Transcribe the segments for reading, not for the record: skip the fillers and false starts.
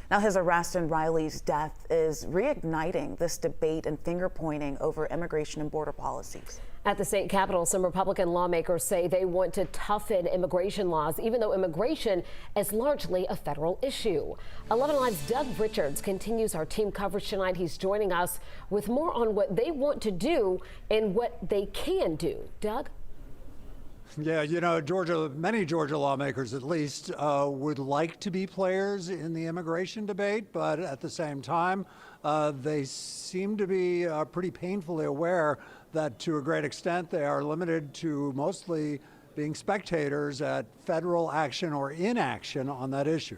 Now, his arrest and Riley's death is reigniting this debate and finger pointing over immigration and border policies. At the state capitol, some Republican lawmakers say they want to toughen immigration laws, even though immigration is largely a federal issue. 11 Alive's Doug Richards continues our team coverage tonight. He's joining us with more on what they want to do and what they can do. Doug? Yeah, you know, many Georgia lawmakers at least would like to be players in the immigration debate, but at the same time, they seem to be pretty painfully aware that to a great extent they are limited to mostly being spectators at federal action or inaction on that issue.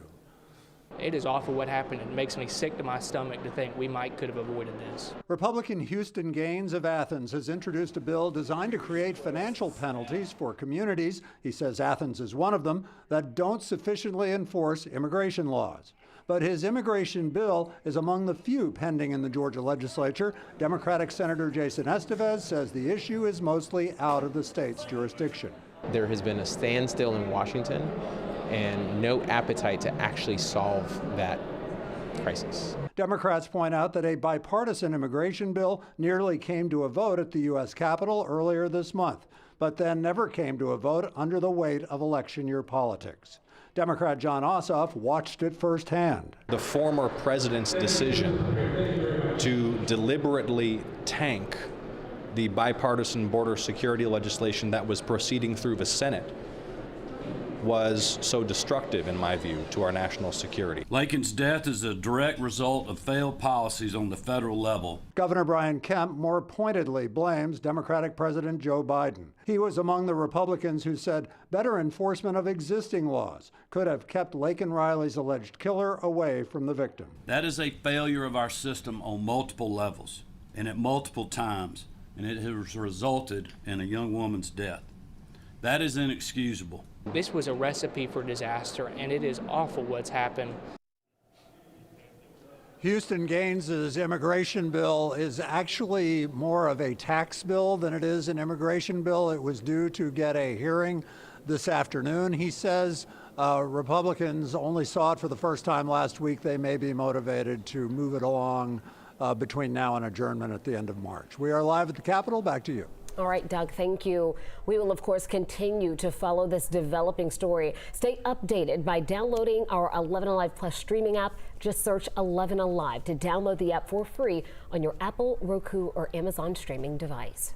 It is awful what happened. It makes me sick to my stomach to think we could have avoided this. Republican Houston Gaines of Athens has introduced a bill designed to create financial penalties for communities, he says Athens is one of them, that don't sufficiently enforce immigration laws. But his immigration bill is among the few pending in the Georgia legislature. Democratic Senator Jason Estevez says the issue is mostly out of the state's jurisdiction. There has been a standstill in Washington and no appetite to actually solve that crisis. Democrats point out that a bipartisan immigration bill nearly came to a vote at the U.S. Capitol earlier this month, but then never came to a vote under the weight of election year politics. Democrat John Ossoff watched it firsthand. The former president's decision to deliberately tank the bipartisan border security legislation that was proceeding through the Senate was so destructive, in my view, to our national security. Laken's death is a direct result of failed policies on the federal level. Governor Brian Kemp more pointedly blames Democratic President Joe Biden. He was among the Republicans who said better enforcement of existing laws could have kept Laken Riley's alleged killer away from the victim. That is a failure of our system on multiple levels and at multiple times, and it has resulted in a young woman's death. That is inexcusable. This was a recipe for disaster, and it is awful what's happened. Houston Gaines' immigration bill is actually more of a tax bill than it is an immigration bill. It was due to get a hearing this afternoon. He says Republicans only saw it for the first time last week. They may be motivated to move it along between now and adjournment at the end of March. We are live at the Capitol. Back to you. All right, Doug, thank you. We will, of course, continue to follow this developing story. Stay updated by downloading our 11 Alive Plus streaming app. Just search 11 Alive to download the app for free on your Apple, Roku, or Amazon streaming device.